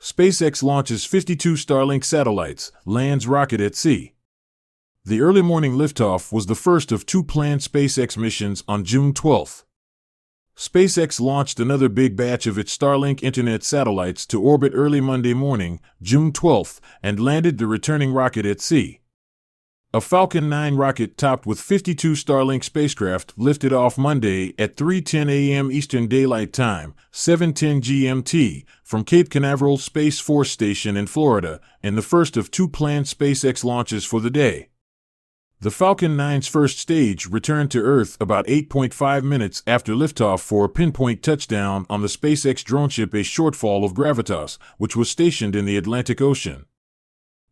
SpaceX launches 52 Starlink satellites, lands rocket at sea. The early morning liftoff was the first of two planned SpaceX missions on June 12. SpaceX launched another big batch of its Starlink Internet satellites to orbit early Monday morning, June 12, and landed the returning rocket at sea. A Falcon 9 rocket topped with 52 Starlink spacecraft lifted off Monday at 3:10 a.m. Eastern Daylight Time, 7:10 GMT, from Cape Canaveral Space Force Station in Florida, and the first of two planned SpaceX launches for the day. The Falcon 9's first stage returned to Earth about 8.5 minutes after liftoff for a pinpoint touchdown on the SpaceX drone ship A Shortfall of Gravitas, which was stationed in the Atlantic Ocean.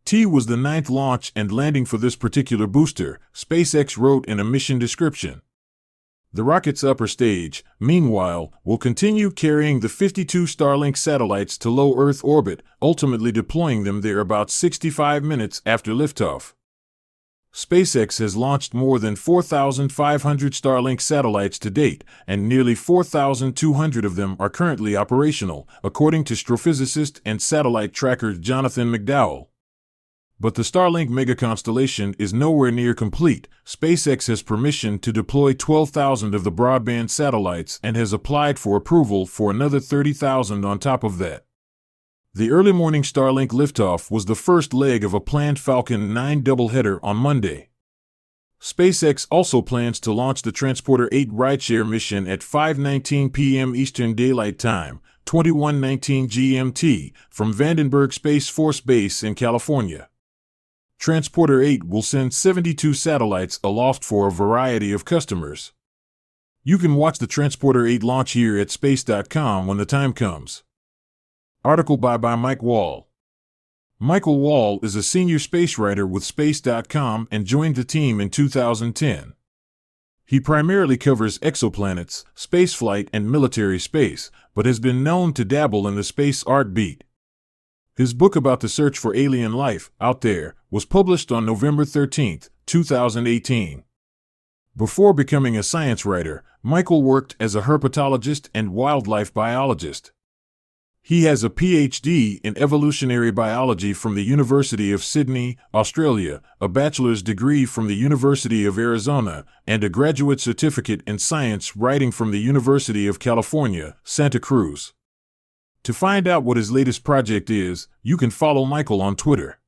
T was the ninth launch and landing for this particular booster, SpaceX wrote in a mission description. The rocket's upper stage, meanwhile, will continue carrying the 52 Starlink satellites to low Earth orbit, ultimately deploying them there about 65 minutes after liftoff. SpaceX has launched more than 4,500 Starlink satellites to date, and nearly 4,200 of them are currently operational, according to astrophysicist and satellite tracker Jonathan McDowell. But the Starlink megaconstellation is nowhere near complete. SpaceX has permission to deploy 12,000 of the broadband satellites and has applied for approval for another 30,000 on top of that. The early morning Starlink liftoff was the first leg of a planned Falcon 9 doubleheader on Monday. SpaceX also plans to launch the Transporter 8 rideshare mission at 5:19 p.m. Eastern Daylight Time, 21:19 GMT, from Vandenberg Space Force Base in California. Transporter 8 will send 72 satellites aloft for a variety of customers. You can watch the Transporter 8 launch here at space.com when the time comes. Article by Mike Wall. Michael Wall is a senior space writer with space.com and joined the team in 2010. He primarily covers exoplanets, spaceflight, and military space, but has been known to dabble in the space art beat. His book about the search for alien life out there was published on November 13, 2018. Before becoming a science writer, Michael worked as a herpetologist and wildlife biologist. He has a PhD in evolutionary biology from the University of Sydney, Australia, a bachelor's degree from the University of Arizona, and a graduate certificate in science writing from the University of California, Santa Cruz. To find out what his latest project is, you can follow Michael on Twitter.